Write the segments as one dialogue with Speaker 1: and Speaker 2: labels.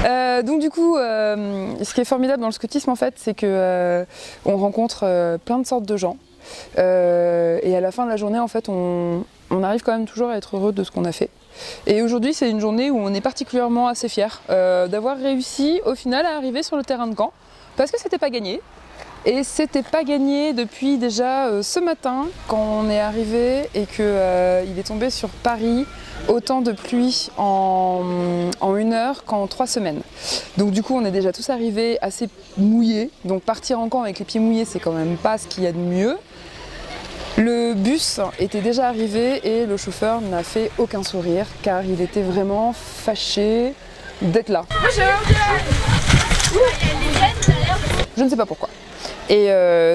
Speaker 1: Donc du coup, ce qui est formidable dans le scoutisme en fait, c'est que on rencontre plein de sortes de gens. Et à la fin de la journée, en fait, on arrive quand même toujours à être heureux de ce qu'on a fait. Et aujourd'hui, c'est une journée où on est particulièrement assez fiers d'avoir réussi au final à arriver sur le terrain de Caen, parce que c'était pas gagné. Et c'était pas gagné depuis déjà ce matin quand on est arrivé et qu'il est tombé sur Paris autant de pluie en 1 heure qu'en 3 semaines. Donc du coup on est déjà tous arrivés assez mouillés, donc partir en camp avec les pieds mouillés c'est quand même pas ce qu'il y a de mieux. Le bus était déjà arrivé et le chauffeur n'a fait aucun sourire car il était vraiment fâché d'être là. Je ne sais pas pourquoi. Et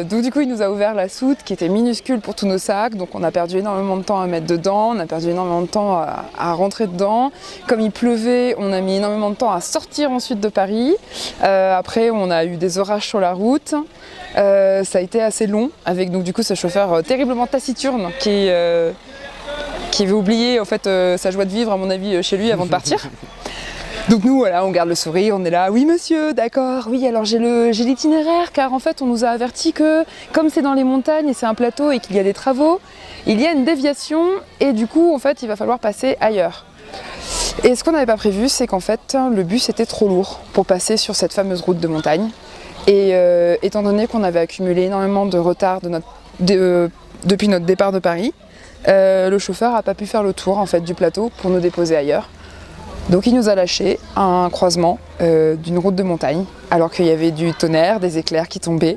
Speaker 1: donc du coup il nous a ouvert la soute qui était minuscule pour tous nos sacs, donc on a perdu énormément de temps à mettre dedans, on a perdu énormément de temps à rentrer dedans. Comme il pleuvait, on a mis énormément de temps à sortir ensuite de Paris. Après on a eu des orages sur la route, ça a été assez long avec donc du coup ce chauffeur terriblement taciturne qui avait oublié en fait sa joie de vivre à mon avis chez lui avant de partir. Donc nous voilà, on garde le sourire, on est là, oui monsieur, d'accord, oui alors j'ai l'itinéraire car en fait on nous a averti que comme c'est dans les montagnes et c'est un plateau et qu'il y a des travaux, il y a une déviation et du coup en fait il va falloir passer ailleurs. Et ce qu'on n'avait pas prévu c'est qu'en fait le bus était trop lourd pour passer sur cette fameuse route de montagne et étant donné qu'on avait accumulé énormément de retard depuis notre départ de Paris, le chauffeur n'a pas pu faire le tour en fait du plateau pour nous déposer ailleurs. Donc il nous a lâché à un croisement d'une route de montagne, alors qu'il y avait du tonnerre, des éclairs qui tombaient,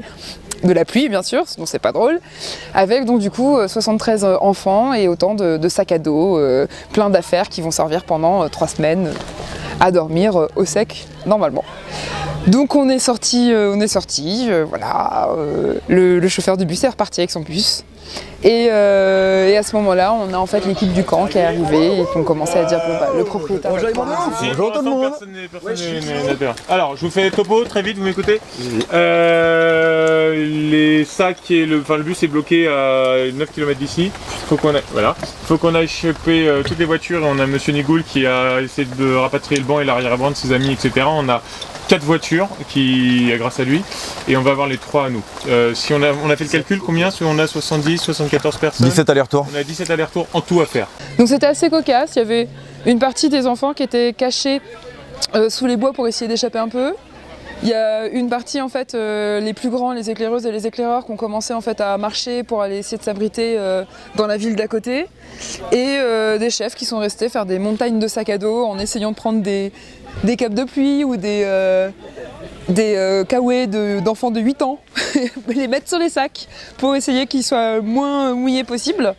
Speaker 1: de la pluie bien sûr, sinon c'est pas drôle, avec donc du coup 73 enfants et autant de sacs à dos, plein d'affaires qui vont servir pendant 3 semaines à dormir au sec normalement. Donc on est sorti, voilà, le chauffeur du bus est reparti avec son bus. Et à ce moment-là, on a en fait l'équipe du camp qui est arrivée et qui ont commencé à dire bon, bah, le propriétaire.
Speaker 2: Bonjour tout le monde. Alors, je vous fais topo très vite, vous m'écoutez. Les sacs et le bus est bloqué à 9 km d'ici. Faut qu'on aille choper toutes les voitures et on a Monsieur Nigoul qui a essayé de rapatrier le banc et l'arrière-ban de ses amis, etc. On a 4 voitures grâce à lui et on va avoir les 3 à nous. Si on a fait le calcul, combien? On a 70, 74 personnes.
Speaker 3: 17 allers-retours.
Speaker 2: On a 17 allers-retours en tout à faire.
Speaker 1: Donc c'était assez cocasse, il y avait une partie des enfants qui étaient cachés sous les bois pour essayer d'échapper un peu. Il y a une partie en fait, les plus grands, les éclaireuses et les éclaireurs qui ont commencé en fait à marcher pour aller essayer de s'abriter dans la ville d'à côté. Et des chefs qui sont restés faire des montagnes de sacs à dos en essayant de prendre des capes de pluie ou des kawaii d'enfants de 8 ans, les mettre sur les sacs pour essayer qu'ils soient moins mouillés possible.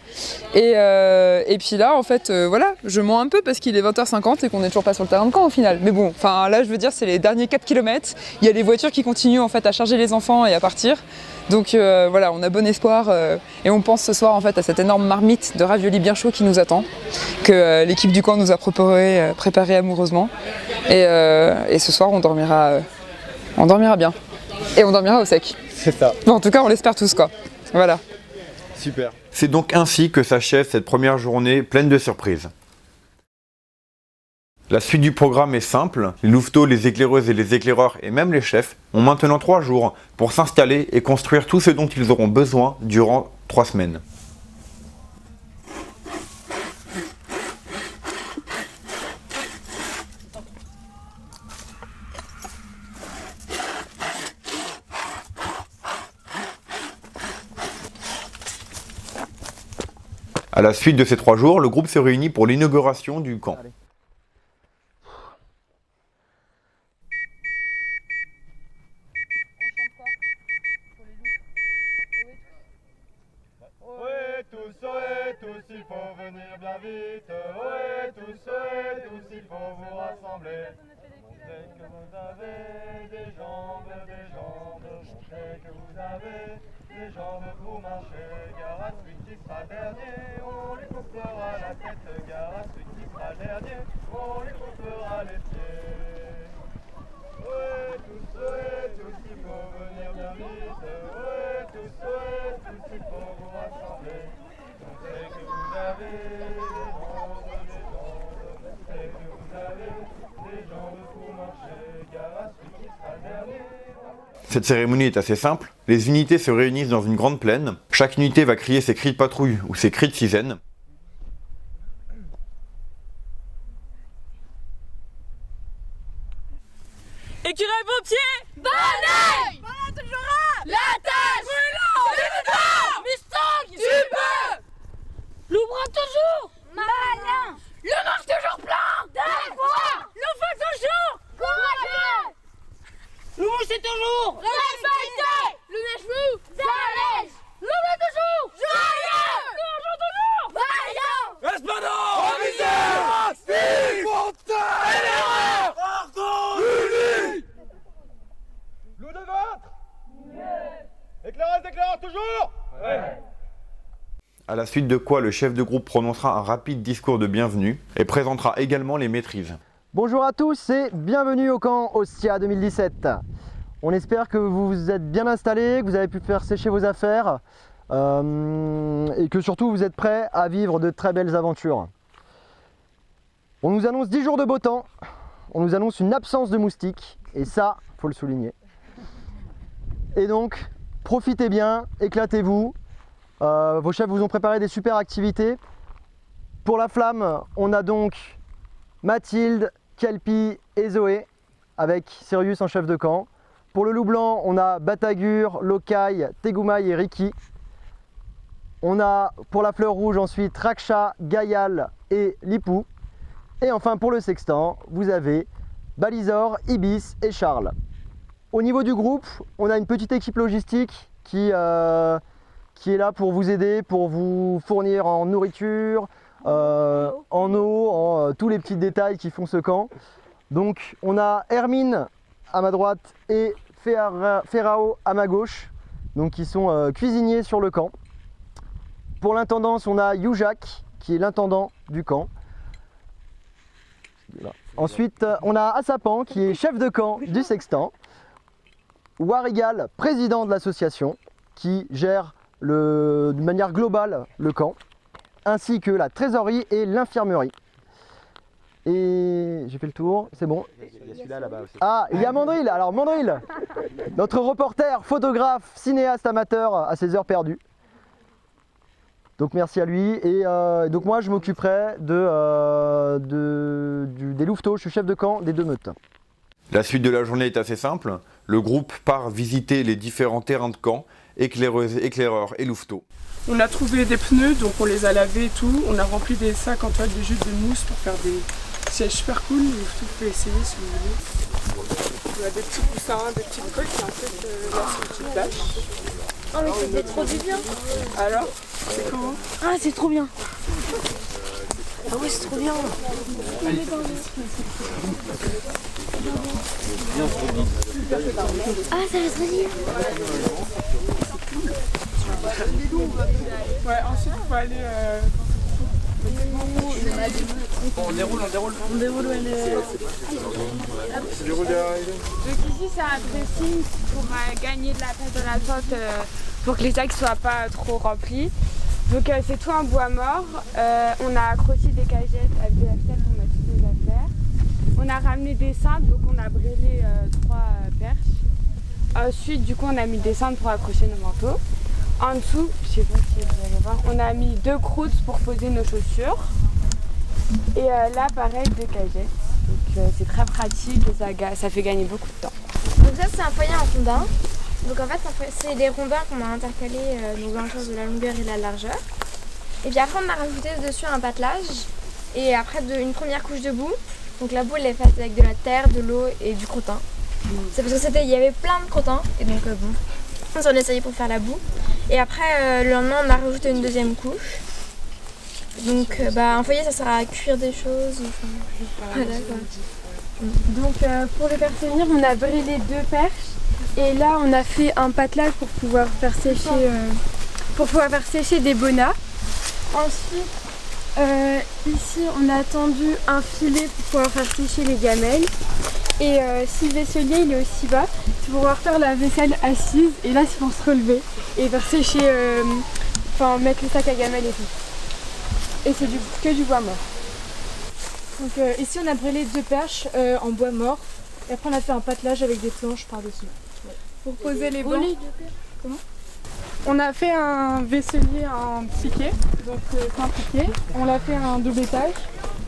Speaker 1: Et puis là, en fait, voilà, je mens un peu parce qu'il est 20h50 et qu'on n'est toujours pas sur le terrain de camp au final. Mais bon, enfin là, je veux dire, c'est les derniers 4 km. Il y a les voitures qui continuent en fait à charger les enfants et à partir. Donc voilà, on a bon espoir et on pense ce soir en fait à cette énorme marmite de raviolis bien chauds qui nous attend, que l'équipe du camp nous a préparé amoureusement. Et ce soir, on dormira bien. Et on dormira au sec.
Speaker 3: C'est ça.
Speaker 1: Bon, en tout cas, on l'espère tous, quoi. Voilà.
Speaker 3: Super. C'est donc ainsi que s'achève cette première journée pleine de surprises. La suite du programme est simple. Les louveteaux, les éclaireuses et les éclaireurs et même les chefs ont maintenant 3 jours pour s'installer et construire tout ce dont ils auront besoin durant 3 semaines. À la suite de ces 3 jours, le groupe se réunit pour l'inauguration du camp.
Speaker 4: Ohé tous, il faut venir bien vite. Ohé tous, il faut vous rassembler. Montrez que vous avez des jambes. Montrez que vous avez des jambes pour marcher. Gare à celui qui sera dernier, on lui coupera la tête. Gare à celui qui sera dernier, on lui coupera les pieds. Ohé tous, il faut venir bien vite. Ohé tous, il faut vous rassembler. Montrez que vous avez des jambes. Montrez que vous avez des jambes pour marcher.
Speaker 3: Cette cérémonie est assez simple. Les unités se réunissent dans une grande plaine. Chaque unité va crier ses cris de patrouille ou ses cris de sirène.
Speaker 5: Écureuil pompier, Bonnet, Bonnet toujours là, la tâche, Brûlant, Mustang, Super, Loubra toujours, Malin, le manche toujours plein, d'espoir, le feu toujours, courageux, le mouche c'est toujours, respecté, le neige-flou, Zalège, le vent toujours, joyeux, le toujours, vaillant,
Speaker 4: Espadon, Remisère, Steve, Fontaine, Erreur, Arthur, Lully, Loup de ventre, éclairage d'éclaireur toujours. Ouais.
Speaker 3: À la suite de quoi le chef de groupe prononcera un rapide discours de bienvenue et présentera également les maîtrises.
Speaker 6: Bonjour à tous et bienvenue au camp Ostia 2017. On espère que vous vous êtes bien installés, que vous avez pu faire sécher vos affaires et que surtout vous êtes prêts à vivre de très belles aventures. On nous annonce 10 jours de beau temps, on nous annonce une absence de moustiques et ça, faut le souligner. Et donc, profitez bien, éclatez-vous. Vos chefs vous ont préparé des super activités. Pour la flamme, on a donc Mathilde, Kelpie et Zoé avec Sirius en chef de camp. Pour le loup blanc, on a Batagur, Lokai, Tegumai et Riki. On a pour la fleur rouge ensuite Raksha, Gayal et Lipou. Et enfin pour le sextant, vous avez Balizor, Ibis et Charles. Au niveau du groupe, on a une petite équipe logistique qui est là pour vous aider, pour vous fournir en nourriture, en eau, en tous les petits détails qui font ce camp. Donc on a Hermine à ma droite et Ferrao à ma gauche, donc qui sont cuisiniers sur le camp. Pour l'intendance, on a Youjak qui est l'intendant du camp. Ensuite, on a Assapan qui est chef de camp du sextant. Warigal, président de l'association, qui gère de manière globale le camp, ainsi que la trésorerie et l'infirmerie. Et j'ai fait le tour, c'est bon.
Speaker 7: Il y a celui-là là-bas aussi.
Speaker 6: Ah, il y a Mandril. Alors Mandril, notre reporter, photographe, cinéaste amateur à ses heures perdues. Donc merci à lui. Et donc moi je m'occuperai des louveteaux, je suis chef de camp des 2 meutes.
Speaker 3: La suite de la journée est assez simple. Le groupe part visiter les différents terrains de camp, éclaireuses, éclaireurs et louveteaux.
Speaker 8: On a trouvé des pneus, donc on les a lavés et tout. On a rempli des sacs en toile de jus de mousse pour faire des sièges super cool. Vous pouvez essayer si vous voulez. On a des petits coussins, des petites coques. En fait, là c'est une petite bâche.
Speaker 5: Oh mais c'était trop du bien.
Speaker 8: Alors, c'est comment?
Speaker 5: Ah c'est trop bien. Ah ouais c'est trop bien. Ah ça va trop bien.
Speaker 8: Ouais, ensuite on va aller...
Speaker 7: On déroule.
Speaker 9: Donc ici c'est un dressing pour gagner de la place dans la tente pour que les sacs soient pas trop remplis. Donc c'est tout en bois mort. On a accroché des cagettes avec de la ficelle pour mettre toutes nos affaires. On a ramené des cintres, donc on a brûlé 3 perches. Ensuite du coup on a mis des cintres pour accrocher nos manteaux. En dessous, je sais pas si vous allez voir, on a mis 2 croûtes pour poser nos chaussures. Et là pareil 2 cagettes. Donc c'est très pratique et ça fait gagner beaucoup de temps.
Speaker 5: Donc ça c'est un foyer en rondin. Donc en fait c'est des rondins qu'on a intercalés dans un sens de la longueur et de la largeur. Et puis après on a rajouté dessus un patelage et après une première couche de boue. Donc la boue elle est faite avec de la terre, de l'eau et du crottin. C'est parce que il y avait plein de crottins et donc bon, on s'en essayait pour faire la boue. Et après le lendemain on a rajouté une deuxième couche. Donc un foyer ça sert à cuire des choses. Voilà, quoi.
Speaker 10: Donc pour les faire tenir, on a brûlé 2 perches et là on a fait un patelage pour pouvoir faire sécher des bonnas. Ensuite ici on a tendu un filet pour pouvoir faire sécher les gamelles. Et si le vaisselier il est aussi bas, c'est pour pouvoir faire la vaisselle assise et là c'est pour se relever et faire sécher, mettre le sac à gamelles et tout. Et c'est que du bois mort. Donc ici on a brûlé 2 perches en bois mort et après on a fait un patelage avec des planches par-dessus.
Speaker 8: pour poser les bancs. Comment ? On a fait un vaisselier en piqué, donc plein piqué. On l'a fait un double étage.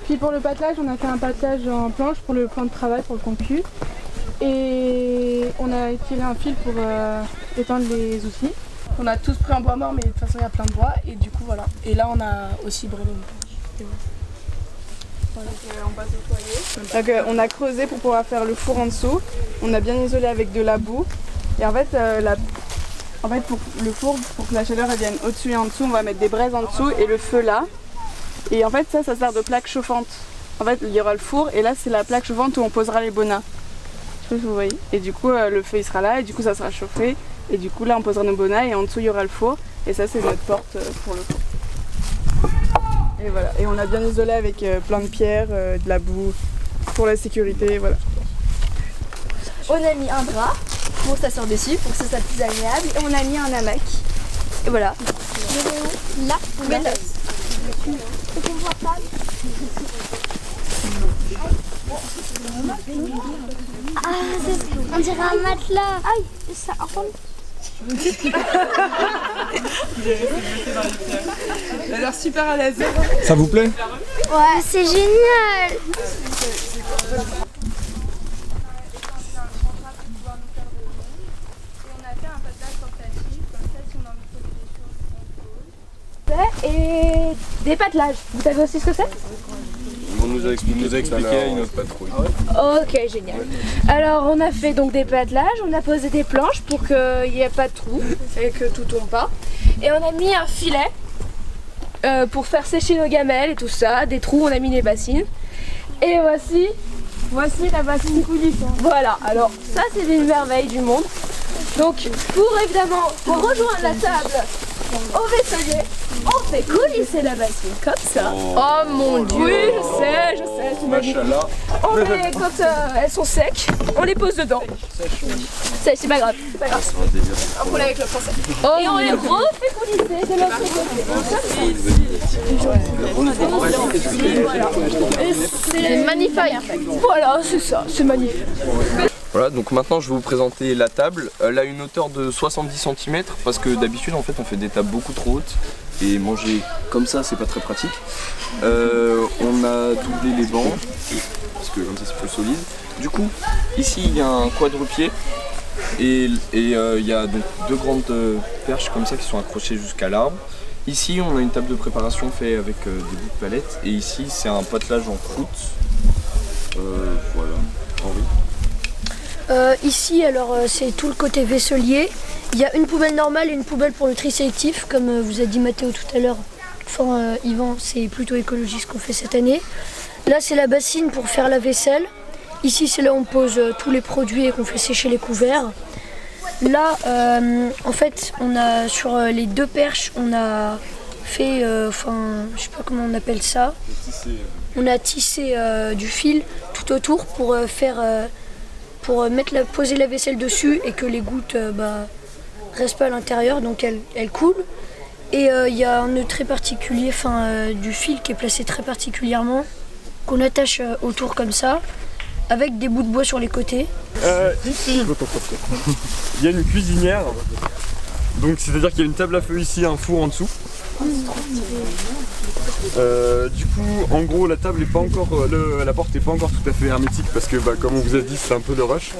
Speaker 8: Puis pour le patelage, on a fait un patelage en planche pour le plan de travail, pour le concu. Et on a tiré un fil pour étendre les outils. On a tous pris en bois mort, mais de toute façon il y a plein de bois. Et du coup voilà. Et là on a aussi brûlé une planche. Voilà. On va nettoyer. Donc on a creusé pour pouvoir faire le four en dessous. On a bien isolé avec de la boue. Et en fait, pour le four, pour que la chaleur elle vienne au-dessus et en dessous, on va mettre des braises en dessous et le feu là. Et en fait ça sert de plaque chauffante. En fait il y aura le four et là c'est la plaque chauffante où on posera les bonas. Je sais pas si vous voyez. Et du coup le feu il sera là et du coup ça sera chauffé. Et du coup là on posera nos bonas et en dessous il y aura le four. Et ça c'est notre porte pour le four. Et voilà. Et on a bien isolé avec plein de pierres, de la boue pour la sécurité, voilà.
Speaker 11: On a mis un drap pour s'asseoir dessus pour que ce soit plus agréable. Et on a mis un hamac. Et voilà. Là, on met là.
Speaker 5: Ah, on dirait un matelas. Aïe, ça rentre.
Speaker 8: Elle a l'air super à l'aise.
Speaker 2: Ça vous plaît?
Speaker 5: Ouais, c'est génial.
Speaker 11: Et des patelages. Vous savez aussi ce que c'est?
Speaker 12: On nous a expliqué, il n'ose pas trop.
Speaker 11: Ok, génial. Alors on a fait donc des patelages, on a posé des planches pour qu'il n'y ait pas de trous et que tout tombe pas. Et on a mis un filet pour faire sécher nos gamelles et tout ça, des trous, on a mis des bassines. Et voici la bassine coulissante. Voilà, alors ça c'est une merveille du monde. Donc pour rejoindre la table au vaisselier, on fait coulisser la bassine comme ça. Oh mon dieu. Oui, je sais, c'est magnifique. On met, quand elles sont secs, on les pose dedans. Sèche, c'est pas grave, c'est pas grave. Un problème avec le français. Et on les refait coulisser de l'autre côté. C'est magnifique. Voilà, c'est ça, c'est magnifique.
Speaker 12: Voilà, donc maintenant je vais vous présenter la table. Elle a une hauteur de 70 cm parce que d'habitude en fait on fait des tables beaucoup trop hautes et manger comme ça c'est pas très pratique. On a doublé les bancs parce que comme ça c'est plus solide. Du coup ici il y a un quadrupied et il y a donc deux grandes perches comme ça qui sont accrochées jusqu'à l'arbre. Ici on a une table de préparation faite avec des bouts de palette et ici c'est un patelage en croûte. Voilà, Henri.
Speaker 13: Ici, alors c'est tout le côté vaisselier. Il y a une poubelle normale et une poubelle pour le tri sélectif, comme vous a dit Mathéo tout à l'heure. Enfin, Yvan, c'est plutôt écologiste ce qu'on fait cette année. Là, c'est la bassine pour faire la vaisselle. Ici, c'est là où on pose tous les produits et qu'on fait sécher les couverts. Là, en fait, on a sur les deux perches, on a fait, je sais pas comment on appelle ça. On a tissé du fil tout autour pour poser la vaisselle dessus et que les gouttes restent pas à l'intérieur, donc elles coulent. Et il y a un nœud très particulier, du fil qui est placé très particulièrement, qu'on attache autour comme ça, avec des bouts de bois sur les côtés.
Speaker 14: Ici, il y a une cuisinière, donc c'est-à-dire qu'il y a une table à feu ici, un four en dessous. Du coup, en gros, la table est pas encore, la porte n'est pas encore tout à fait hermétique parce que, comme on vous a dit, c'est un peu le rush.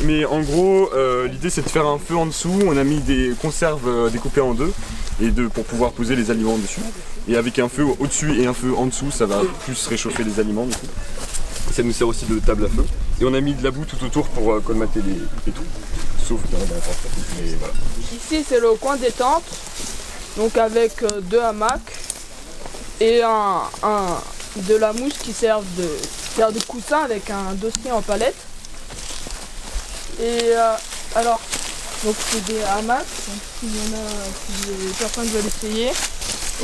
Speaker 14: Mais en gros, l'idée c'est de faire un feu en dessous. On a mis des conserves découpées en deux pour pouvoir poser les aliments dessus. Et avec un feu au-dessus et un feu en dessous, ça va plus réchauffer les aliments du coup. Ça nous sert aussi de table à feu. Et on a mis de la boue tout autour pour colmater les trous. Sauf dans la porte. Mais voilà.
Speaker 8: Ici c'est le coin détente, donc avec deux hamacs et de la mousse qui sert de coussin avec un dossier en palette. Et alors, donc c'est des hamacs, donc s'il y en a, si les personnes veulent essayer.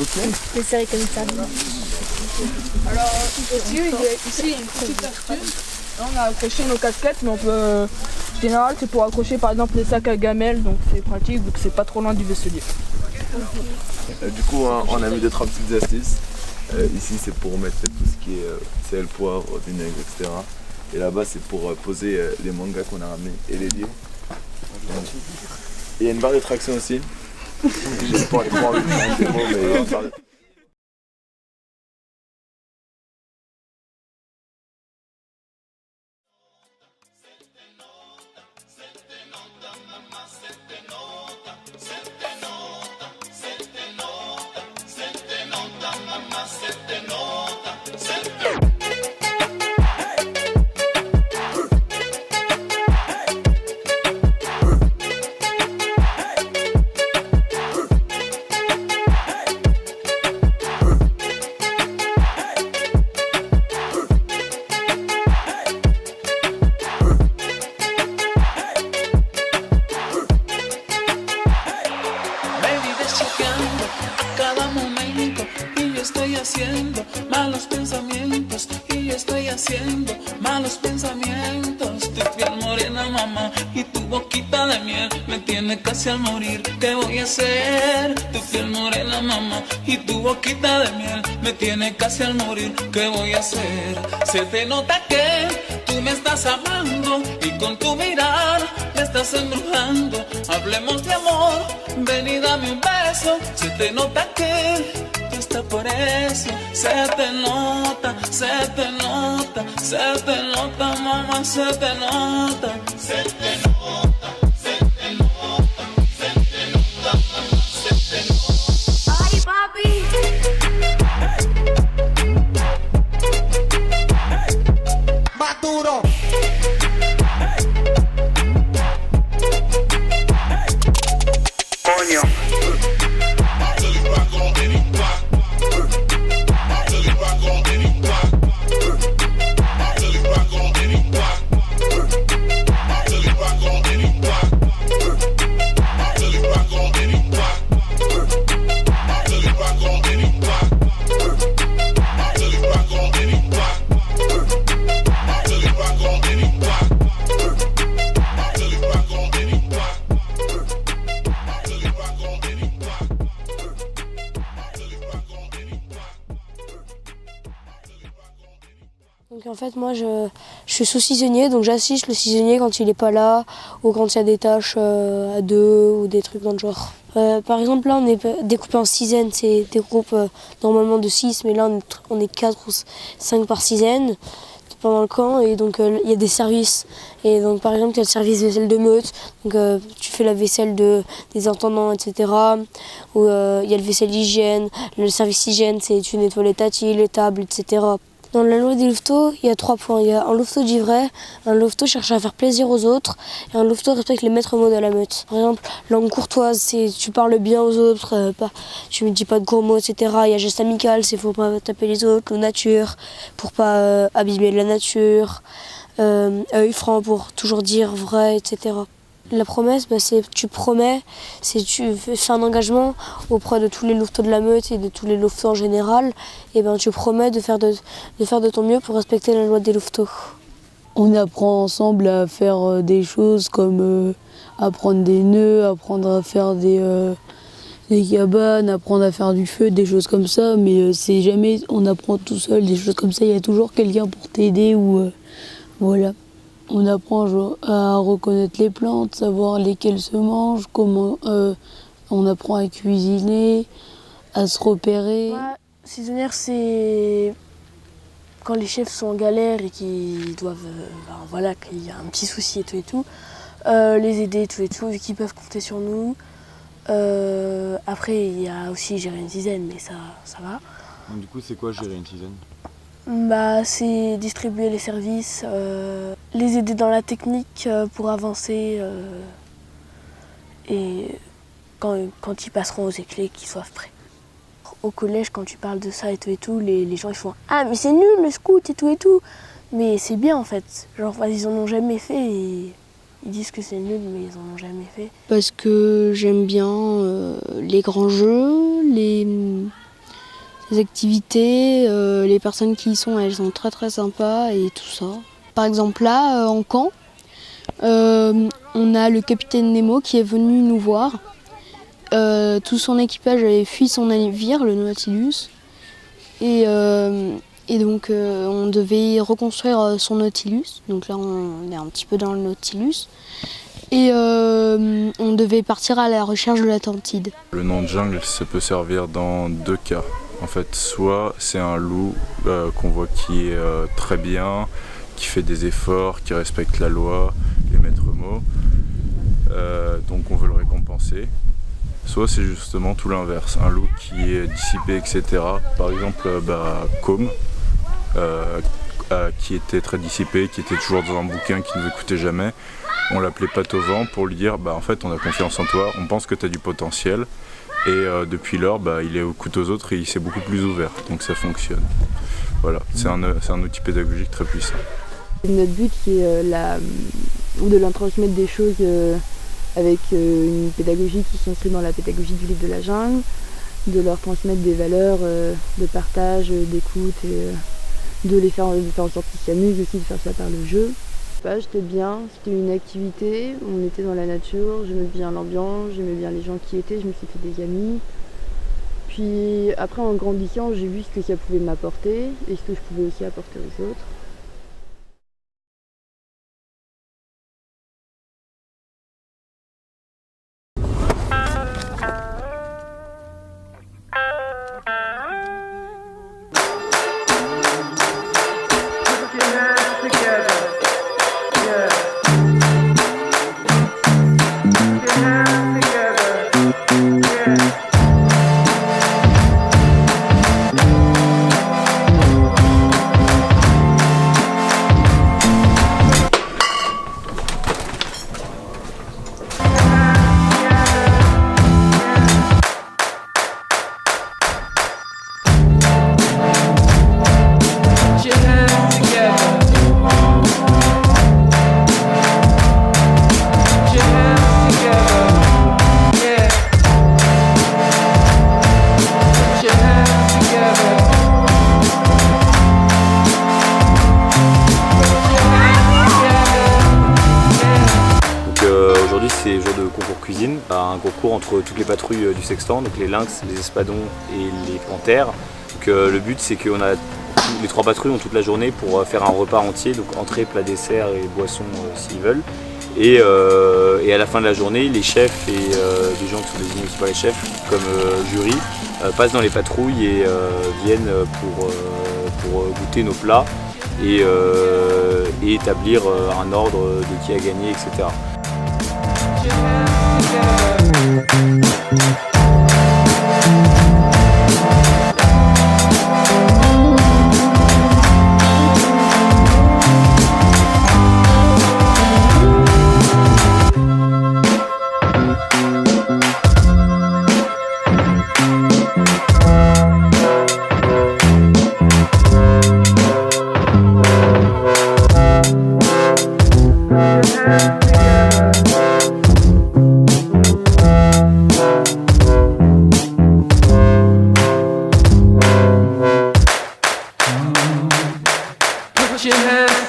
Speaker 14: Ok.
Speaker 13: C'est serré comme ça.
Speaker 8: Alors ici il y a une petite astuce. Là on a accroché nos casquettes, mais on peut. En général c'est pour accrocher par exemple les sacs à gamelles, donc c'est pratique vu que c'est pas trop loin du vaisselier.
Speaker 12: Du coup on a mis 2-3 petites astuces. Ici c'est pour mettre tout ce qui est sel, poivre, vinaigre, etc. Et là-bas c'est pour poser les mangas qu'on a ramenés et les livres. il y a une barre de traction aussi. Je sais pas les trois, mais une barre de...
Speaker 15: haciendo malos pensamientos y yo estoy haciendo malos pensamientos. Tu piel morena, mamá, y tu boquita de miel me tiene casi al morir. ¿Qué voy a hacer? Tu piel morena, mamá, y tu boquita de miel me tiene casi al morir. ¿Qué voy a hacer? Se te nota que tú me estás amando y con tu mirar me estás embrujando. Hablemos de amor, ven y dame un beso. Se te nota que está por eso, se te nota, se te nota, se te nota, mamá, se te nota, se te nota, se te nota, se te nota, mamá, se te nota. Ay, papi.
Speaker 4: Más duro. Coño.
Speaker 13: Donc en fait moi je suis sous-saisonnier, donc j'assiste le saisonnier quand il est pas là ou quand il y a des tâches à deux ou des trucs dans le genre. Par exemple là on est découpé en sizaines, c'est des groupes normalement de 6 mais là on est 4 ou 5 par sizaine pendant le camp et donc il y a des services. Et donc par exemple il y a le service vaisselle de meute, donc tu fais la vaisselle des intendants etc. Ou il y a le vaisselle d'hygiène, le service hygiène c'est tu nettoies les tatis, les tables etc. Dans la loi des louveteaux, il y a 3 points. Il y a un louveteau dit vrai, un louveteau cherche à faire plaisir aux autres et un louveteau respecte les maîtres mots de la meute. Par exemple, langue courtoise, c'est tu parles bien aux autres, tu ne dis pas de gros mots, etc. Il y a geste amical, c'est faut pas taper les autres, le nature, pour pas abîmer la nature, œil franc pour toujours dire vrai, etc. La promesse, c'est tu promets, c'est tu fais un engagement auprès de tous les louveteaux de la meute et de tous les louveteaux en général, et tu promets de faire de ton mieux pour respecter la loi des louveteaux.
Speaker 16: On apprend ensemble à faire des choses comme apprendre des nœuds, apprendre à faire des cabanes, apprendre à faire du feu, des choses comme ça, mais c'est jamais on apprend tout seul, des choses comme ça, il y a toujours quelqu'un pour t'aider ou voilà. On apprend à reconnaître les plantes, savoir lesquelles se mangent, comment on apprend à cuisiner, à se repérer.
Speaker 11: Moi, saisonnière, c'est quand les chefs sont en galère et qu'ils doivent, voilà, qu'il y a un petit souci et tout, les aider et tout, vu qu'ils peuvent compter sur nous. Après, il y a aussi gérer une dizaine, mais ça va.
Speaker 3: Du coup, c'est quoi gérer une dizaine ?
Speaker 11: C'est distribuer les services, les aider dans la technique pour avancer et quand ils passeront aux éclés, qu'ils soient prêts. Au collège, quand tu parles de ça et tout, les gens ils font « Ah mais c'est nul le scout et tout !» Mais c'est bien en fait, genre ils en ont jamais fait et ils disent que c'est nul mais ils en ont jamais fait.
Speaker 16: Parce que j'aime bien les grands jeux, les activités, les personnes qui y sont, elles sont très très sympas et tout ça. Par exemple là, en camp, on a le capitaine Nemo qui est venu nous voir. Tout son équipage avait fui son navire, le Nautilus. Et donc on devait reconstruire son Nautilus. Donc là on est un petit peu dans le Nautilus. Et on devait partir à la recherche de l'Atlantide.
Speaker 17: Le nom de jungle, ça peut servir dans 2 cas. En fait, soit c'est un loup qu'on voit qui est très bien, qui fait des efforts, qui respecte la loi, les maîtres mots, donc on veut le récompenser. Soit c'est justement tout l'inverse, un loup qui est dissipé, etc. Par exemple, Côme, qui était très dissipé, qui était toujours dans un bouquin, qui ne nous écoutait jamais. On l'appelait patte au vent pour lui dire en fait on a confiance en toi, on pense que tu as du potentiel. Et depuis lors, il est écoute aux autres et il s'est beaucoup plus ouvert, donc ça fonctionne. Voilà, c'est un outil pédagogique très puissant.
Speaker 18: Notre but c'est de leur transmettre des choses avec une pédagogie qui s'inscrit dans la pédagogie du livre de la jungle, de leur transmettre des valeurs de partage, d'écoute, et de faire en sorte qu'ils s'amusent aussi, de faire ça par le jeu. J'étais bien, c'était une activité, on était dans la nature, j'aimais bien l'ambiance, j'aimais bien les gens qui y étaient, je me suis fait des amis. Puis après en grandissant, j'ai vu ce que ça pouvait m'apporter et ce que je pouvais aussi apporter aux autres.
Speaker 19: C'est le jour de concours cuisine, un concours entre toutes les patrouilles du sextant, donc les lynx, les espadons et les panthères. Donc, le but c'est que les 3 patrouilles ont toute la journée pour faire un repas entier, donc entrée, plat, dessert et boisson s'ils veulent. Et à la fin de la journée, les chefs et les gens qui sont désignés aussi par les chefs comme jury passent dans les patrouilles et viennent pour goûter nos plats et établir un ordre de qui a gagné, etc.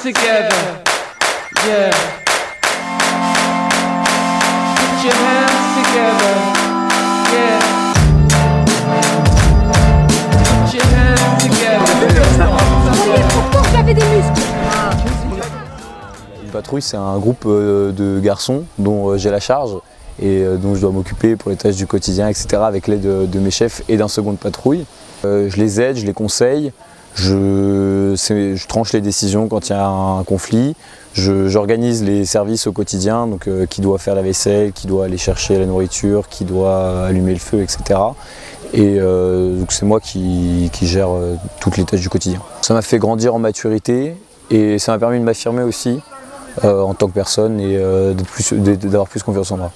Speaker 15: Together, yeah. Put your hands together, yeah. Put your hands together.
Speaker 11: Pourtant j'avais des muscles.
Speaker 20: Une patrouille, c'est un groupe de garçons dont j'ai la charge et dont je dois m'occuper pour les tâches du quotidien, etc. avec l'aide de mes chefs et d'un second de patrouille. Je les aide, je les conseille. Je tranche les décisions quand il y a un conflit, j'organise les services au quotidien, donc qui doit faire la vaisselle, qui doit aller chercher la nourriture, qui doit allumer le feu, etc. Et donc c'est moi qui gère toutes les tâches du quotidien. Ça m'a fait grandir en maturité et ça m'a permis de m'affirmer aussi en tant que personne et d'avoir plus confiance en moi.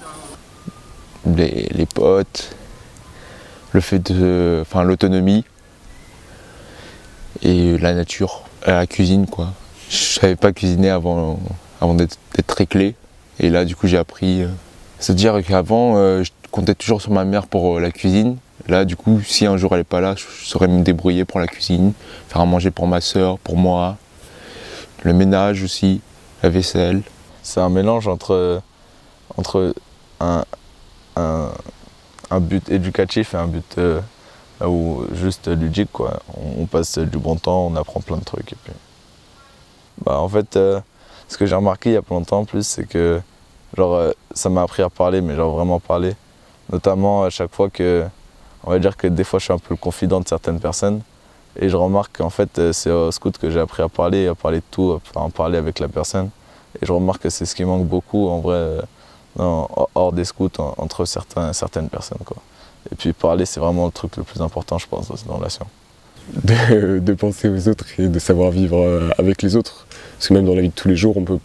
Speaker 21: Les potes, le fait de, l'autonomie. Et la nature, la cuisine quoi. Je savais pas cuisiner avant d'être très clé. Et là du coup j'ai appris. C'est-à-dire qu'avant je comptais toujours sur ma mère pour la cuisine. Là du coup si un jour elle est pas là, je saurais me débrouiller pour la cuisine. Faire à manger pour ma soeur, pour moi. Le ménage aussi, la vaisselle.
Speaker 22: C'est un mélange entre un but éducatif et un but ou juste ludique quoi. On passe du bon temps, on apprend plein de trucs et puis en fait ce que j'ai remarqué il y a pas longtemps en plus c'est que Genre, ça m'a appris à parler, mais genre vraiment parler. Notamment à chaque fois que, on va dire que des fois je suis un peu le confident de certaines personnes. Et je remarque qu'en fait, c'est au scout que j'ai appris à parler de tout, à parler avec la personne. Et je remarque que c'est ce qui manque beaucoup en vrai, hors des scouts, entre certaines personnes, quoi. Et puis parler, c'est vraiment le truc le plus important, je pense, dans une relation.
Speaker 1: De penser aux autres et de savoir vivre avec les autres. Parce que même dans la vie de tous les jours, on peut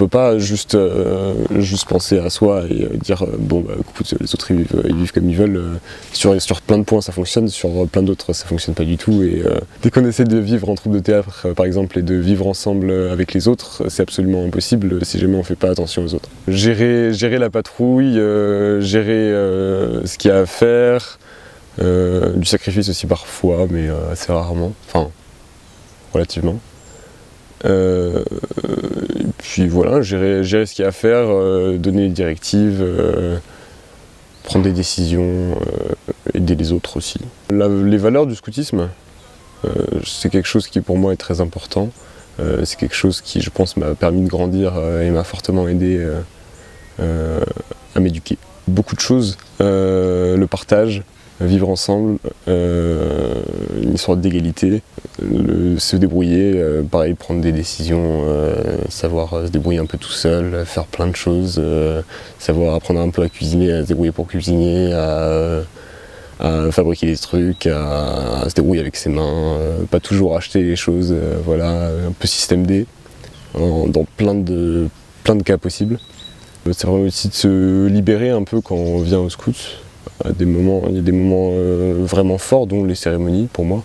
Speaker 1: pas juste penser à soi et dire bon bah écoute, les autres ils vivent comme ils veulent. Sur plein de points ça fonctionne, sur plein d'autres ça fonctionne pas du tout. Et dès qu'on essaie de vivre en troupe de théâtre par exemple et de vivre ensemble avec les autres, c'est absolument impossible si jamais on fait pas attention aux autres. Gérer la patrouille, gérer ce qu'il y a à faire. Du sacrifice aussi parfois, mais assez rarement, enfin relativement. Et puis voilà, gérer ce qu'il y a à faire, donner des directives, prendre des décisions, aider les autres aussi. Les valeurs du scoutisme, c'est quelque chose qui pour moi est très important. C'est quelque chose qui, je pense, m'a permis de grandir et m'a fortement aidé à m'éduquer. Beaucoup de choses, le partage, vivre ensemble, une sorte d'égalité, se débrouiller, pareil, prendre des décisions, savoir se débrouiller un peu tout seul, faire plein de choses, savoir apprendre un peu à cuisiner, à se débrouiller pour cuisiner, à fabriquer des trucs, à se débrouiller avec ses mains, pas toujours acheter les choses, voilà, un peu système D, dans plein de cas possibles. C'est vraiment aussi de se libérer un peu quand on vient au scout. Il y a des moments vraiment forts, dont les cérémonies pour moi,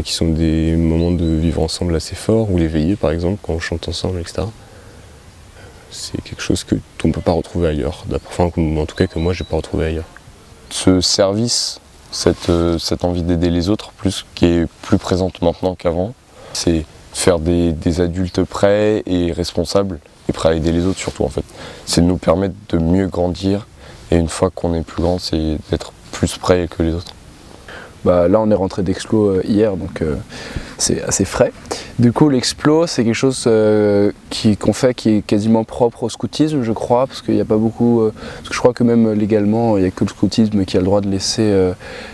Speaker 1: qui sont des moments de vivre ensemble assez forts, ou les veillées par exemple, quand on chante ensemble, etc. C'est quelque chose qu'on ne peut pas retrouver ailleurs, enfin, en tout cas que moi je n'ai pas retrouvé ailleurs.
Speaker 22: Ce service, cette envie d'aider les autres, qui est plus présente maintenant qu'avant, c'est faire des adultes prêts et responsables, et prêts à aider les autres surtout en fait. C'est de nous permettre de mieux grandir. Et une fois qu'on est plus grand, c'est d'être plus prêt que les autres.
Speaker 6: Bah, là, on est rentré d'Explo hier, donc c'est assez frais. Du coup, l'Explo, c'est quelque chose qu'on fait qui est quasiment propre au scoutisme, je crois, parce qu'il n'y a pas beaucoup... parce que je crois que même légalement, il n'y a que le scoutisme qui a le droit de laisser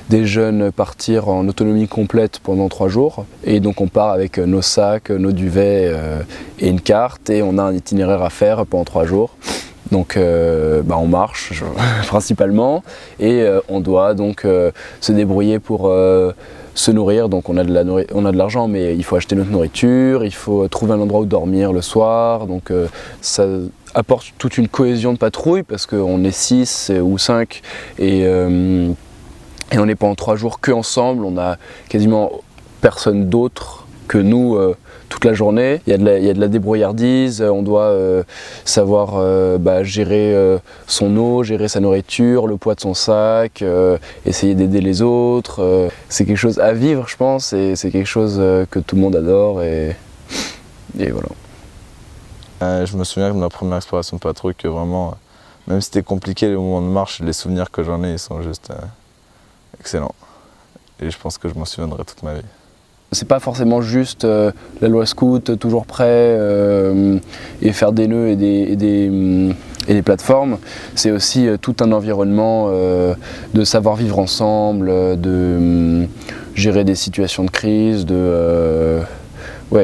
Speaker 6: des jeunes partir en autonomie complète pendant 3 jours. Et donc, on part avec nos sacs, nos duvets et une carte, et on a un itinéraire à faire pendant 3 jours. Donc on marche principalement et on doit donc se débrouiller pour se nourrir. Donc on a de l'argent, mais il faut acheter notre nourriture, il faut trouver un endroit où dormir le soir. Donc ça apporte toute une cohésion de patrouille parce qu'on est 6 ou 5 et on est pendant 3 jours que ensemble. On a quasiment personne d'autre que nous toute la journée. Il y a de la débrouillardise, on doit savoir gérer son eau, gérer sa nourriture, le poids de son sac, essayer d'aider les autres. C'est quelque chose à vivre, je pense, et c'est quelque chose que tout le monde adore, et voilà.
Speaker 22: Je me souviens de ma première exploration de patrouille que vraiment, même si c'était compliqué les moments de marche, les souvenirs que j'en ai, ils sont juste excellents. Et je pense que je m'en souviendrai toute ma vie.
Speaker 6: C'est pas forcément juste la loi scout, toujours prêt, et faire des nœuds et des plateformes. C'est aussi tout un environnement de savoir vivre ensemble, de gérer des situations de crise.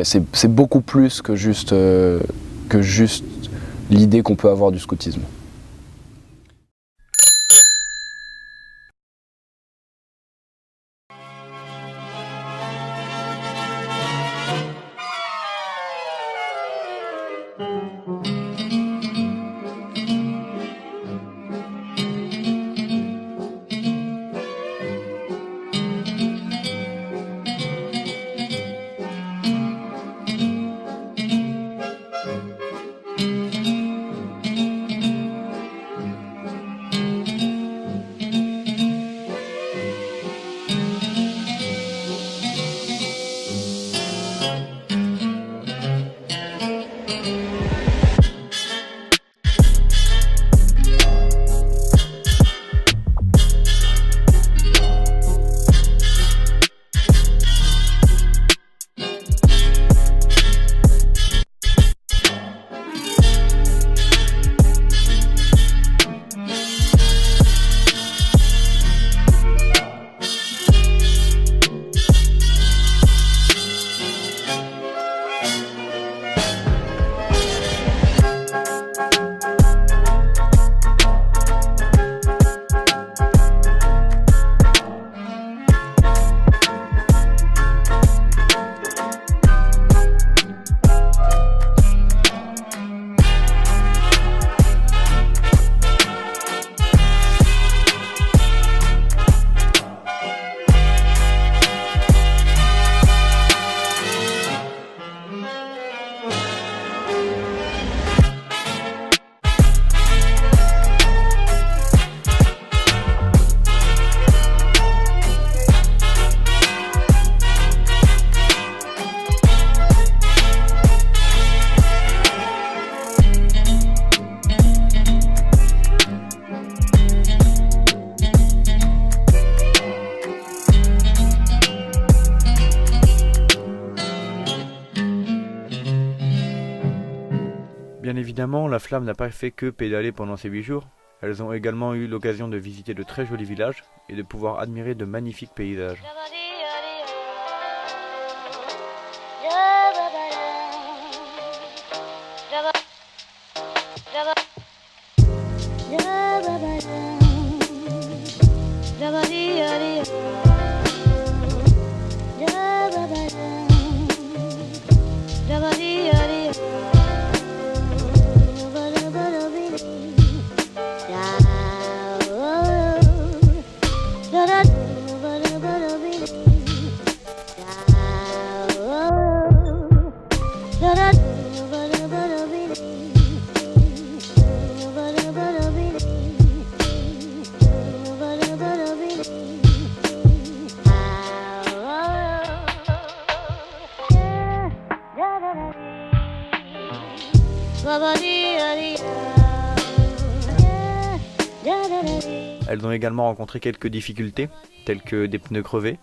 Speaker 6: C'est beaucoup plus que juste l'idée qu'on peut avoir du scoutisme.
Speaker 3: évidemment, la flamme n'a pas fait que pédaler pendant ces 8 jours. Elles ont également eu l'occasion de visiter de très jolis villages et de pouvoir admirer de magnifiques paysages. Elles ont également rencontré quelques difficultés, telles que des pneus crevés.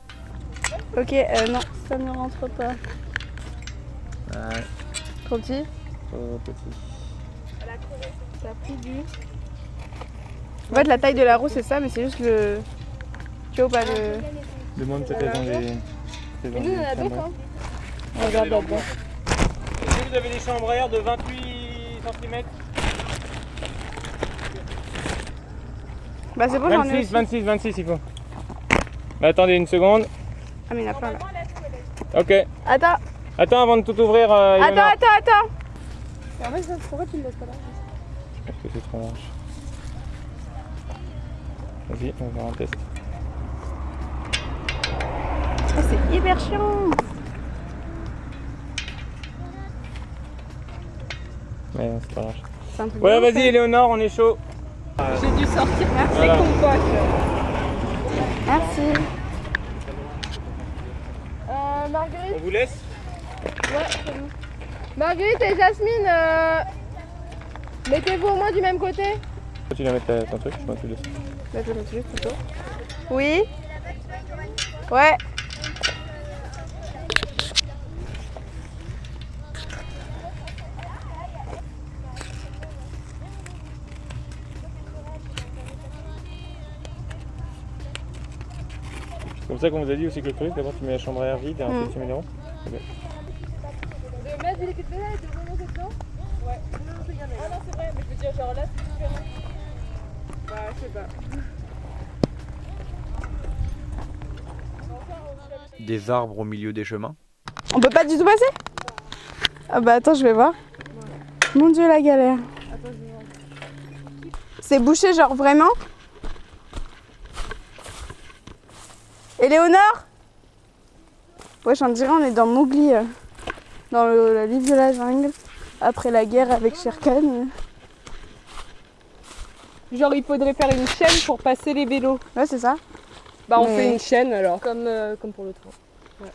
Speaker 10: Ok, non, ça ne rentre pas. Trop petit.
Speaker 21: Trop petit.
Speaker 10: Ça a pris du... En fait, la taille de la roue, c'est ça, mais c'est juste le... Tu vois ou pas le...
Speaker 2: Demande peut-être dans les...
Speaker 10: Mais nous, on en a d'autres, hein.
Speaker 2: Regarde là-dedans. Est-ce que vous avez des chambres à air de 28 cm?
Speaker 10: Bah c'est bon, j'en ai aussi.
Speaker 2: 26 il faut. Bah, attendez une seconde.
Speaker 10: Ah mais il y en a plein là.
Speaker 2: Ok.
Speaker 10: Attends.
Speaker 2: Attends avant de tout ouvrir.
Speaker 10: Attends. Et en fait, pourquoi tu le laisses pas là?
Speaker 2: Parce que c'est trop large. Vas-y, on va faire un test.
Speaker 10: Oh, c'est hyper chiant.
Speaker 2: Ouais, c'est pas large.
Speaker 10: Ouais,
Speaker 2: vas-y, Léonore, on est chaud.
Speaker 10: J'ai dû sortir merci
Speaker 2: voilà.
Speaker 10: Compote. Merci. Marguerite.
Speaker 2: On vous laisse?
Speaker 10: Ouais, c'est bon. Marguerite et Jasmine, mettez-vous au moins du même côté.
Speaker 2: Tu viens mettre ton truc, je m'en laisse.
Speaker 10: Bah, je vais mettre juste plutôt. Oui. Ouais.
Speaker 2: C'est comme ça qu'on vous a dit aussi que le truc, d'abord tu mets la chambre à air vide et ensuite tu mets les ronds. Okay.
Speaker 10: De mettre des liquides là et de remonter dedans? Ouais. Ah non, c'est vrai, mais je veux dire, genre là, c'est différent. Bah, je sais pas.
Speaker 3: Des arbres au milieu des chemins.
Speaker 10: On peut pas du tout passer? Ah bah attends, je vais voir. Mon Dieu, la galère. C'est bouché genre vraiment? Éléonore? Ouais, j'en dirais, on est dans Mowgli, dans le livre de la jungle, après la guerre avec Shere Khan. Genre, il faudrait faire une chaîne pour passer les vélos. Ouais, c'est ça. Bah, on fait une chaîne alors.
Speaker 18: Comme pour le train. Ouais.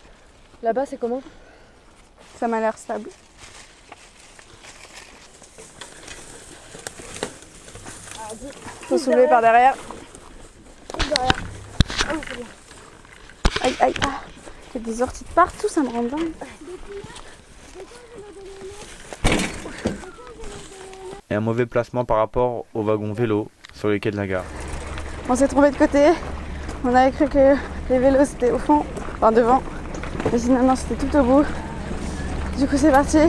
Speaker 18: Là-bas, c'est comment?
Speaker 10: Ça m'a l'air stable. Faut soulever par derrière. Aïe, aïe, ah. Il y a des orties de partout, ça me rend dingue.
Speaker 3: Et un mauvais placement par rapport au wagon vélo sur les quais de la gare.
Speaker 10: On s'est trompé de côté. On avait cru que les vélos c'était au fond, enfin devant. Mais finalement c'était tout au bout. Du coup c'est parti.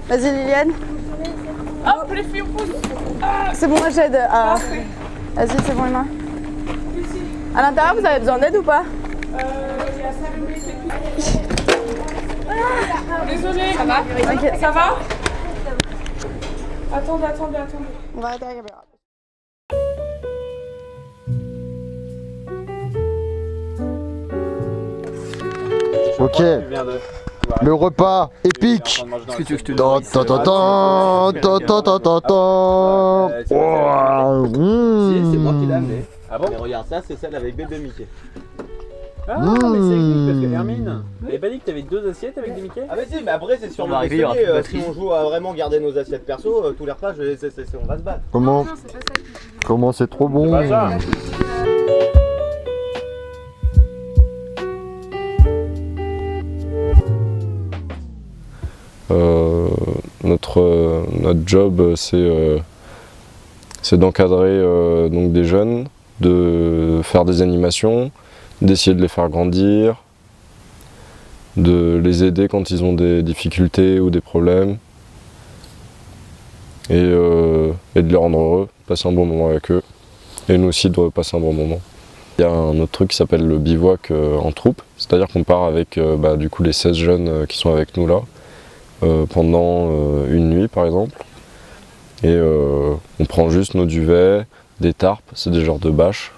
Speaker 10: Vas-y Liliane.
Speaker 8: Hop, les filles, on pousse.
Speaker 10: C'est bon, j'aide. Vas-y, c'est bon les mains. À l'intérieur, vous avez besoin d'aide ou pas?
Speaker 8: Désolée.
Speaker 10: Ça va?
Speaker 8: Ok. Ça va? Attendez.
Speaker 10: On va arrêter la caméra.
Speaker 7: Ok. Le repas épique.
Speaker 9: C'est moi qui l'ai amené. Ah bon? Mais regarde, ça c'est celle avec bébé Mickey. Ah mais c'est épique parce que Hermine, t'avais pas dit que t'avais 2 assiettes avec des Mickey? Ah mais si, mais après c'est sur le vaisselier, si on joue à vraiment garder nos assiettes perso, tous les repas on va se battre.
Speaker 7: Comment c'est trop bon.
Speaker 5: notre job, c'est d'encadrer donc des jeunes, de faire des animations, d'essayer de les faire grandir, de les aider quand ils ont des difficultés ou des problèmes, et de les rendre heureux, passer un bon moment avec eux, et nous aussi de passer un bon moment. Il y a un autre truc qui s'appelle le bivouac en troupe, c'est-à-dire qu'on part avec du coup les 16 jeunes qui sont avec nous là, pendant une nuit par exemple, et on prend juste nos duvets, des tarpes, c'est des genres de bâches,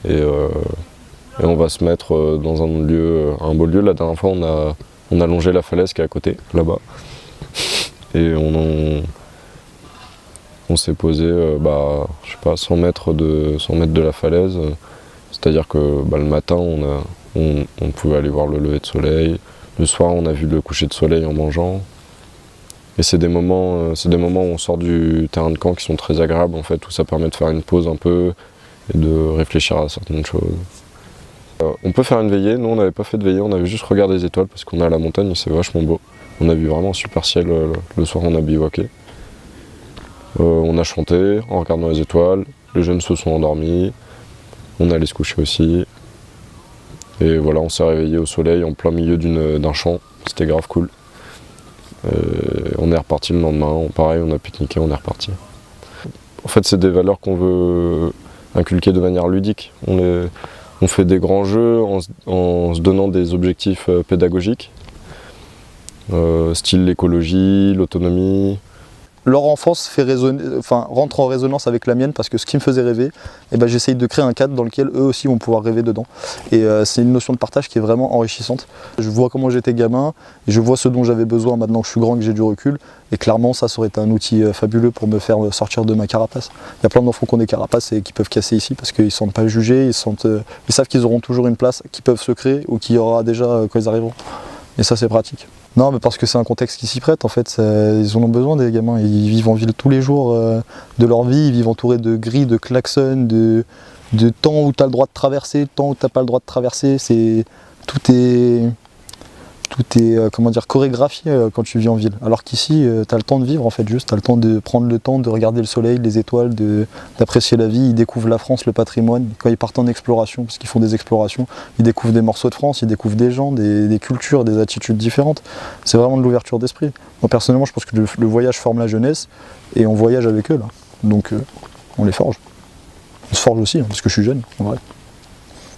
Speaker 5: et on va se mettre dans un beau lieu. La dernière fois on a longé la falaise qui est à côté, là-bas, et on s'est posé je sais pas, 100 mètres de la falaise, c'est-à-dire que le matin on pouvait aller voir le lever de soleil, le soir on a vu le coucher de soleil en mangeant, et c'est des moments où on sort du terrain de camp qui sont très agréables en fait, où ça permet de faire une pause un peu et de réfléchir à certaines choses. On peut faire une veillée, nous on n'avait pas fait de veillée, on avait juste regardé les étoiles parce qu'on est à la montagne et c'est vachement beau. On a vu vraiment un super ciel le soir, on a bivouaqué. On a chanté en regardant les étoiles, les jeunes se sont endormis, on allait se coucher aussi. Et voilà, on s'est réveillé au soleil en plein milieu d'un champ, c'était grave cool. On est reparti le lendemain, pareil, on a pique-niqué, on est reparti. En fait, c'est des valeurs qu'on veut inculquer de manière ludique. On fait des grands jeux en se donnant des objectifs pédagogiques, style l'écologie, l'autonomie.
Speaker 14: Leur enfance rentre en résonance avec la mienne parce que ce qui me faisait rêver, j'essaye de créer un cadre dans lequel eux aussi vont pouvoir rêver dedans. Et c'est une notion de partage qui est vraiment enrichissante. Je vois comment j'étais gamin, et je vois ce dont j'avais besoin maintenant que je suis grand et que j'ai du recul. Et clairement, ça aurait été un outil fabuleux pour me faire sortir de ma carapace. Il y a plein d'enfants qui ont des carapaces et qui peuvent casser ici parce qu'ils ne se sentent pas jugés, ils savent qu'ils auront toujours une place, qu'ils peuvent se créer ou qu'il y aura déjà quand ils arriveront. Et ça, c'est pratique. Non, mais parce que c'est un contexte qui s'y prête, en fait, ils en ont besoin des gamins, ils vivent en ville tous les jours de leur vie, ils vivent entourés de grilles, de klaxons, de temps où tu as le droit de traverser, de temps où tu n'as pas le droit de traverser, tout est chorégraphié quand tu vis en ville. Alors qu'ici, tu as le temps de vivre en fait, juste, tu as le temps de prendre le temps de regarder le soleil, les étoiles, d'apprécier la vie, ils découvrent la France, le patrimoine. Quand ils partent en exploration, parce qu'ils font des explorations, ils découvrent des morceaux de France, ils découvrent des gens, des cultures, des attitudes différentes. C'est vraiment de l'ouverture d'esprit. Moi personnellement, je pense que le voyage forme la jeunesse et on voyage avec eux là. Donc on les forge. On se forge aussi, hein, parce que je suis jeune, en vrai.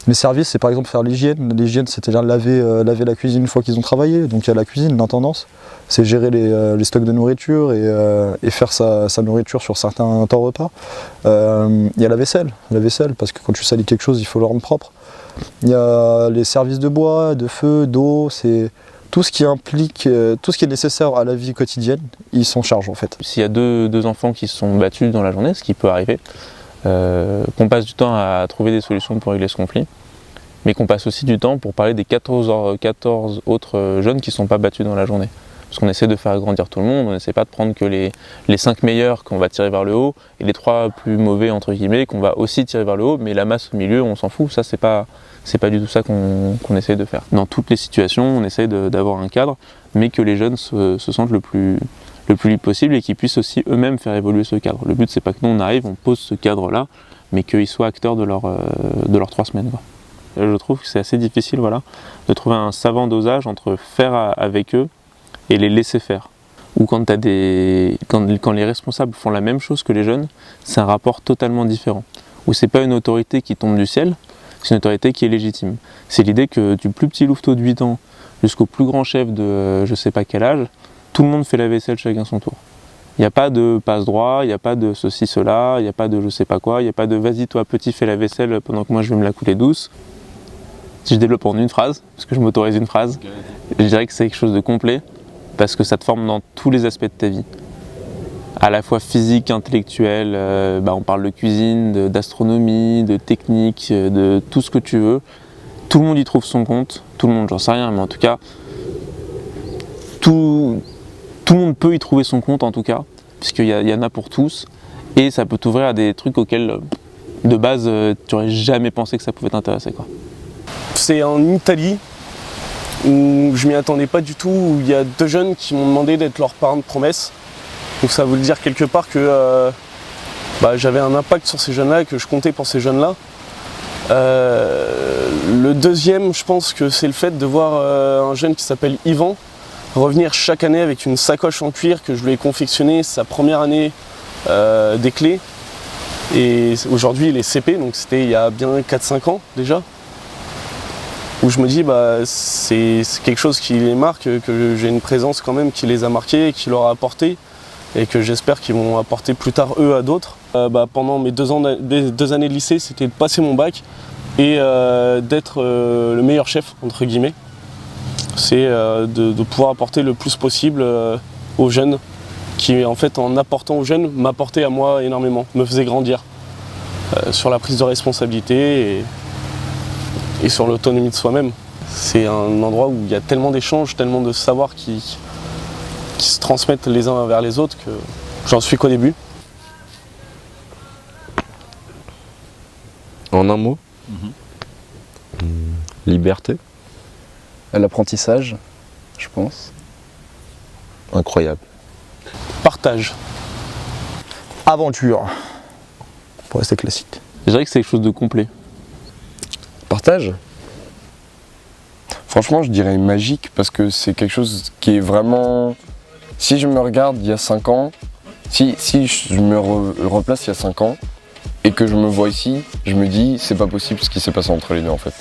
Speaker 14: Les services, c'est par exemple faire l'hygiène. L'hygiène, c'est-à-dire laver la cuisine une fois qu'ils ont travaillé. Donc il y a la cuisine, l'intendance. C'est gérer les stocks de nourriture et faire sa nourriture sur certains temps repas. Il y a la vaisselle, parce que quand tu salis quelque chose, il faut le rendre propre. Il y a les services de bois, de feu, d'eau. C'est tout ce qui implique, tout ce qui est nécessaire à la vie quotidienne, ils s'en chargent en fait.
Speaker 23: S'il y a deux enfants qui se sont battus dans la journée, ce qui peut arriver, qu'on passe du temps à trouver des solutions pour régler ce conflit, mais qu'on passe aussi du temps pour parler des 14 autres jeunes qui ne sont pas battus dans la journée. Parce qu'on essaie de faire grandir tout le monde, on n'essaie pas de prendre que les 5 meilleurs qu'on va tirer vers le haut et les 3 plus mauvais entre guillemets qu'on va aussi tirer vers le haut, mais la masse au milieu on s'en fout, ça c'est pas du tout ça qu'on essaie de faire. Dans toutes les situations on essaie d'avoir un cadre, mais que les jeunes se sentent le plus libre possible et qu'ils puissent aussi eux-mêmes faire évoluer ce cadre. Le but c'est pas que nous on arrive, on pose ce cadre là, mais qu'ils soient acteurs de leurs 3 semaines. Je trouve que c'est assez difficile de trouver un savant dosage entre faire avec eux et les laisser faire. Ou quand les responsables font la même chose que les jeunes, c'est un rapport totalement différent. Où c'est pas une autorité qui tombe du ciel, c'est une autorité qui est légitime. C'est l'idée que du plus petit louveteau de 8 ans jusqu'au plus grand chef de je sais pas quel âge, tout le monde fait la vaisselle chacun son tour. Il n'y a pas de passe-droit, il n'y a pas de ceci, cela, il n'y a pas de je sais pas quoi, il n'y a pas de vas-y toi petit fais la vaisselle pendant que moi je vais me la couler douce. Si je développe en une phrase, parce que je m'autorise une phrase, je dirais que c'est quelque chose de complet, parce que ça te forme dans tous les aspects de ta vie. À la fois physique, intellectuel, on parle de cuisine, d'astronomie, de technique, de tout ce que tu veux. Tout le monde y trouve son compte, tout le monde, j'en sais rien, mais en tout cas, tout le monde peut y trouver son compte en tout cas, puisqu'il y en a pour tous, et ça peut t'ouvrir à des trucs auxquels, de base, tu n'aurais jamais pensé que ça pouvait t'intéresser, quoi.
Speaker 24: C'est en Italie, où je m'y attendais pas du tout, où il y a 2 jeunes qui m'ont demandé d'être leur parrain de promesse. Donc ça veut dire quelque part que j'avais un impact sur ces jeunes-là et que je comptais pour ces jeunes-là. Le deuxième, je pense que c'est le fait de voir un jeune qui s'appelle Yvan revenir chaque année avec une sacoche en cuir que je lui ai confectionnée sa première année des clés. Et aujourd'hui il est CP, donc c'était il y a bien 4-5 ans déjà. Où je me dis c'est quelque chose qui les marque, que j'ai une présence quand même qui les a marqués et qui leur a apporté. Et que j'espère qu'ils vont apporter plus tard eux à d'autres. Pendant mes 2 années de lycée, c'était de passer mon bac et d'être le meilleur chef, entre guillemets. C'est de pouvoir apporter le plus possible aux jeunes, qui en fait en apportant aux jeunes m'apportait à moi énormément, me faisait grandir sur la prise de responsabilité et sur l'autonomie de soi-même. C'est un endroit où il y a tellement d'échanges, tellement de savoirs qui se transmettent les uns vers les autres que j'en suis qu'au début.
Speaker 5: En un mot, liberté.
Speaker 6: L'apprentissage, je pense.
Speaker 5: Incroyable.
Speaker 24: Partage.
Speaker 14: Aventure. Pour rester classique.
Speaker 23: Je dirais que c'est quelque chose de complet.
Speaker 1: Partage. Franchement, je dirais magique parce que c'est quelque chose qui est vraiment... Si je me regarde il y a 5 ans, si je me replace il y a 5 ans et que je me vois ici, je me dis c'est pas possible ce qui s'est passé entre les deux en fait.